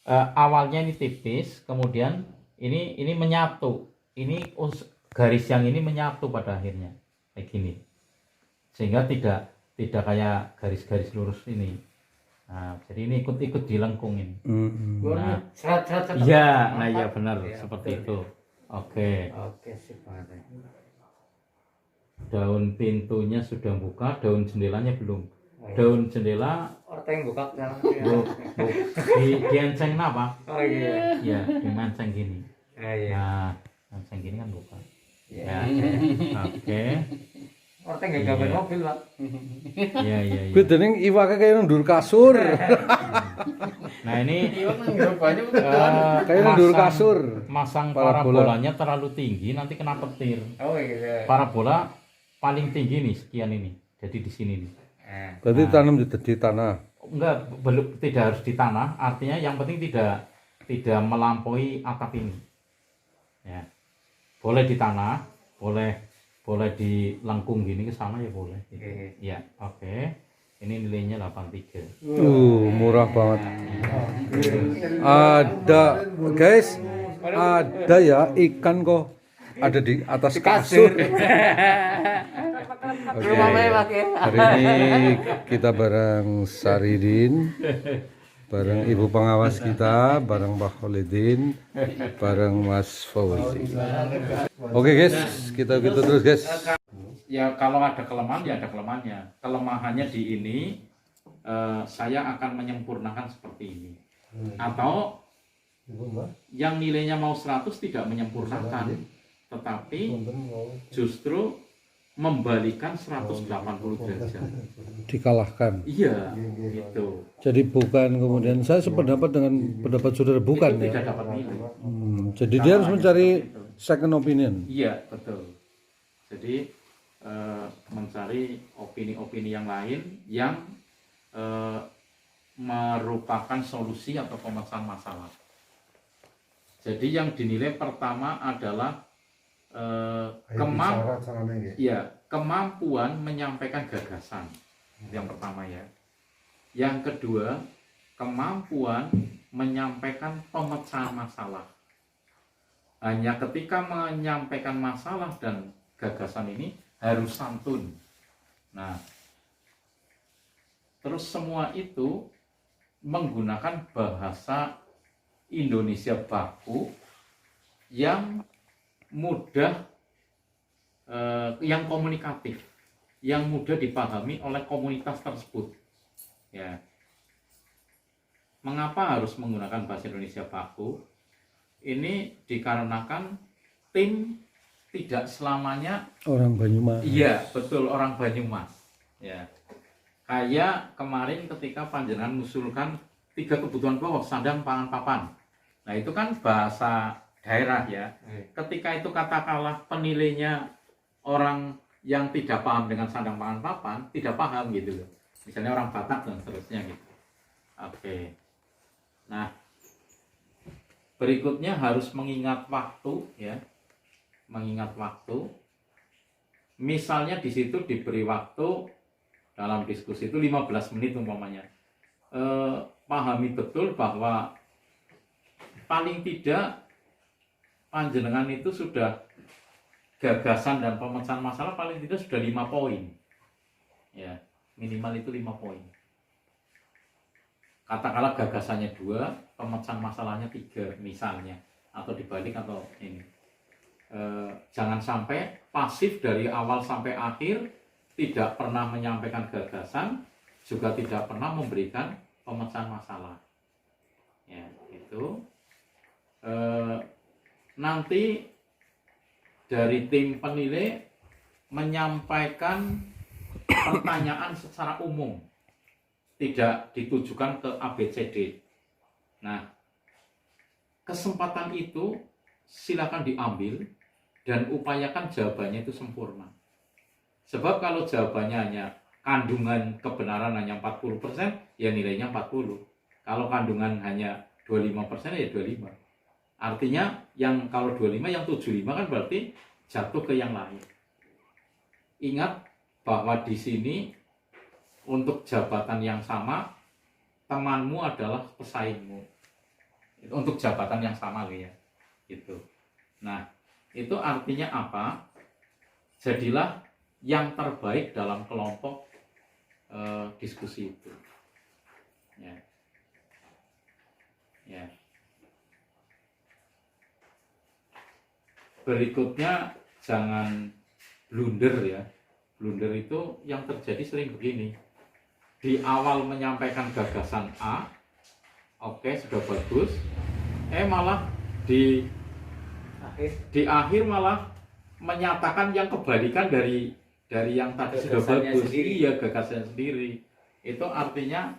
awalnya ini tipis, kemudian ini menyatu. Ini garis yang ini menyatu pada akhirnya kayak gini. Sehingga tidak kayak garis-garis lurus ini. Nah, jadi ini ikut dilengkungin. Nah, iya, nah ya benar seperti itu. Oke. Sip. Daun pintunya sudah buka, daun jendelanya belum. Daun jendela Orang buka kan. dienceng apa? Oh iya. Ya, dimanceng gini. Iya. Nah, manceng gini kan buka. Ya. Oke. Orang nggak gambar mobil, Pak. Iya. Kuwi dening iwake kaya ndur kasur. Nah, ini Kayak ndur kasur. masang Parabola. parabolanya terlalu tinggi nanti kena petir. Oh iya. Parabola paling tinggi nih sekian ini. Jadi di sini nih. Berarti tanam di tanah. Enggak, belum, tidak harus di tanah, artinya yang penting tidak melampaui atap ini. Ya. Boleh di tanah, boleh di lengkung gini ke sana ya boleh. Gitu. Ya, oke. Ini nilainya 83. Murah banget. Ada guys, ada ya ikan kok ada di atas kasur. Oke. Hari ini kita bareng Saridin, bareng Ibu Pengawas kita, bareng Pak Khalidin, bareng Mas Fauzi. Oke guys, kita gitu terus guys. Ya kalau ada kelemahan ya ada kelemahannya. Kelemahannya di ini saya akan menyempurnakan seperti ini. Atau yang nilainya mau 100 tidak menyempurnakan, tetapi justru membalikan 180 derajat. Dikalahkan. Iya, gitu. Jadi bukan kemudian saya sependapat dengan pendapat saudara bukan Itu ya. tidak dapat nilai. Jadi dia harus mencari second opinion. Iya, betul. Jadi mencari opini-opini yang lain yang merupakan solusi atau pemecahan masalah. Jadi yang dinilai pertama adalah kemampuan menyampaikan gagasan. Yang pertama ya. Yang kedua, kemampuan menyampaikan pemecahan masalah. Hanya ketika menyampaikan masalah dan gagasan ini harus santun. Nah, terus semua itu menggunakan bahasa Indonesia baku yang mudah, yang komunikatif, yang mudah dipahami oleh komunitas tersebut. Ya. Mengapa harus menggunakan bahasa Indonesia baku? Ini dikarenakan tim tidak selamanya Orang Banyumas. iya, betul, orang Banyumas. Ya. Kayak kemarin ketika panjenengan mengusulkan 3 kebutuhan pokok, sandang, pangan, papan. Nah, itu kan bahasa daerah ya. Ketika itu katakanlah penilainya orang yang tidak paham dengan sandang, pangan, papan, tidak paham gitu loh. Misalnya orang Batak dan seterusnya gitu. Oke. Nah, berikutnya harus mengingat waktu ya. Mengingat waktu. Misalnya di situ diberi waktu dalam diskusi itu 15 menit umpamanya. Pahami betul bahwa paling tidak panjenengan itu sudah gagasan dan pemecahan masalah paling tidak sudah 5 poin. Ya, minimal itu 5 poin. Katakanlah gagasannya 2, pemecahan masalahnya 3 misalnya, atau dibalik atau ini. Jangan sampai pasif dari awal sampai akhir, tidak pernah menyampaikan gagasan, juga tidak pernah memberikan pemecahan masalah. Ya, itu. Nanti dari tim penilai menyampaikan pertanyaan secara umum, tidak ditujukan ke ABCD. Nah, kesempatan itu silakan diambil dan upayakan jawabannya itu sempurna. Sebab kalau jawabannya hanya kandungan kebenaran hanya 40%, ya nilainya 40. Kalau kandungan hanya 25%, ya 25. Artinya yang kalau 25, yang 75 kan berarti jatuh ke yang lain. Ingat bahwa di sini untuk jabatan yang sama, temanmu adalah pesaingmu. untuk jabatan yang sama ya itu. Nah itu artinya apa? Jadilah yang terbaik dalam kelompok diskusi itu ya. Ya. Berikutnya jangan blunder ya. Blunder itu yang terjadi sering begini. Di awal menyampaikan gagasan A, oke, sudah bagus. Malah di akhir malah menyatakan yang kebalikan dari yang tadi sudah bagus. Iya, gagasannya sendiri. Itu artinya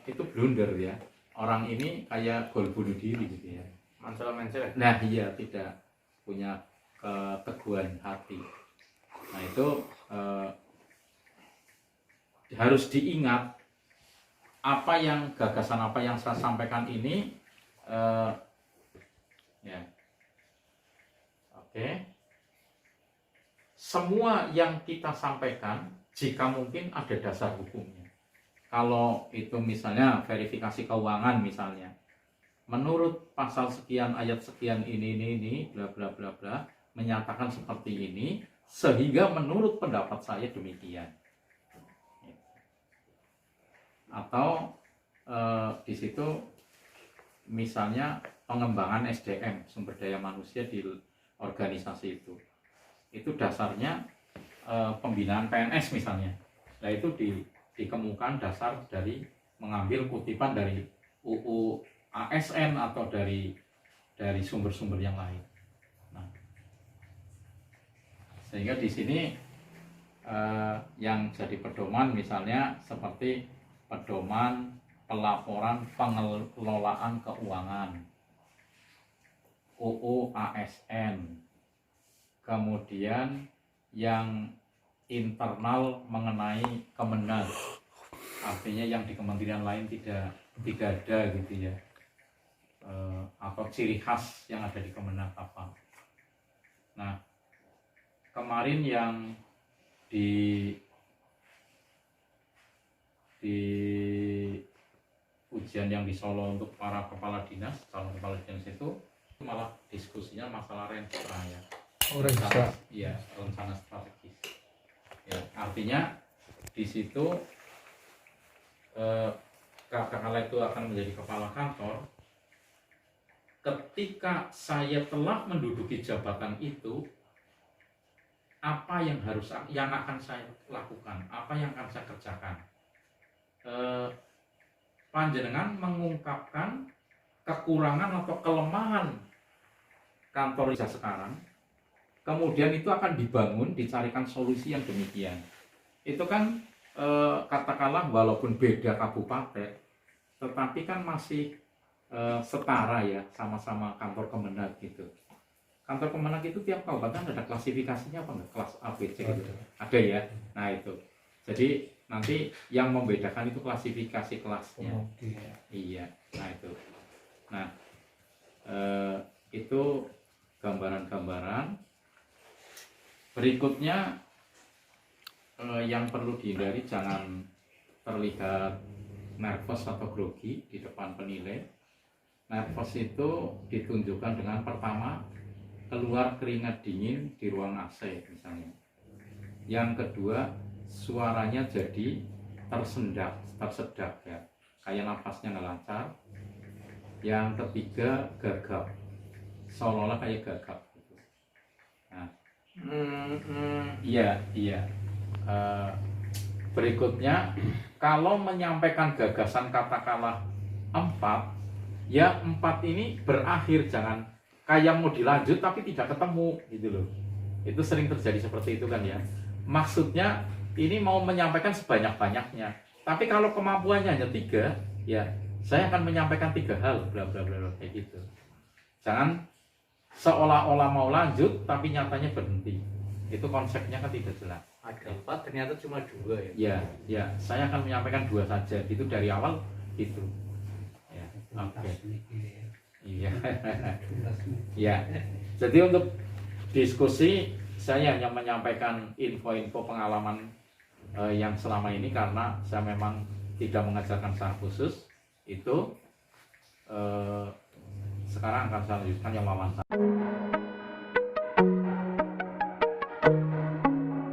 itu blunder ya. Orang ini kayak gol bunuh diri gitu ya. Mancel-mancel. Nah iya, tidak punya keteguhan hati. Nah itu harus diingat gagasan apa yang saya sampaikan ini ya. Oke. Semua yang kita sampaikan jika mungkin ada dasar hukumnya. Kalau itu misalnya verifikasi keuangan misalnya, menurut pasal sekian ayat sekian ini bla bla bla bla menyatakan seperti ini, sehingga menurut pendapat saya demikian. Atau di situ misalnya pengembangan SDM, sumber daya manusia di organisasi itu dasarnya pembinaan PNS misalnya. Nah itu dikemukakan dasar dari mengambil kutipan dari UU ASN atau dari sumber-sumber yang lain. Nah, sehingga di sini yang jadi pedoman misalnya seperti pedoman pelaporan pengelolaan keuangan UU ASN, kemudian yang internal mengenai Kemenak, artinya yang di kementerian lain tidak ada gitu ya, atau ciri khas yang ada di Kemenak apa. Nah kemarin yang di ujian yang di Solo untuk para kepala dinas, calon kepala dinas itu malah diskusinya masalah renstra ya. Iya, rencana strategis. Ya, artinya di situ katakanlah itu akan menjadi kepala kantor. Ketika saya telah menduduki jabatan itu, apa yang akan saya lakukan, apa yang akan saya kerjakan? Panjenengan mengungkapkan kekurangan atau kelemahan kantor saya sekarang. Kemudian itu akan dibangun, dicarikan solusi yang demikian. Itu kan katakanlah walaupun beda kabupaten, tetapi kan masih setara ya, sama-sama kantor Kemenak gitu. Kantor Kemenak itu tiap kabupaten ada klasifikasinya apa enggak? Kelas A, B, C gitu. Ada ya. Nah itu. Jadi nanti yang membedakan itu klasifikasi kelasnya. Iya. Nah itu. Nah itu gambaran-gambaran. Berikutnya yang perlu dihindari, jangan terlihat nervous atau grogi di depan penilai. Nervous itu ditunjukkan dengan pertama keluar keringat dingin di ruang AC misalnya. Yang kedua suaranya jadi tersedak ya, kayak napasnya nggak lancar. Yang ketiga gagap, seolah-olah kayak gagap gitu. Nah iya. Berikutnya kalau menyampaikan gagasan katakanlah 4, ya 4 ini berakhir, jangan kayak mau dilanjut tapi tidak ketemu gitu loh. Itu sering terjadi seperti itu kan ya. Maksudnya ini mau menyampaikan sebanyak-banyaknya, tapi kalau kemampuannya hanya 3, ya saya akan menyampaikan 3 hal bla bla bla kayak gitu. Jangan seolah-olah mau lanjut tapi nyatanya berhenti. Itu konsepnya kan tidak jelas. Ada 4 ternyata cuma 2 ya. Ya, saya akan menyampaikan 2 saja. Itu dari awal itu. Ya, oke. Iya. Ya. Jadi untuk diskusi saya hanya menyampaikan info-info pengalaman yang selama ini, karena saya memang tidak mengajarkan secara khusus itu. Sekarang akan saya lanjutkan yang wawancara.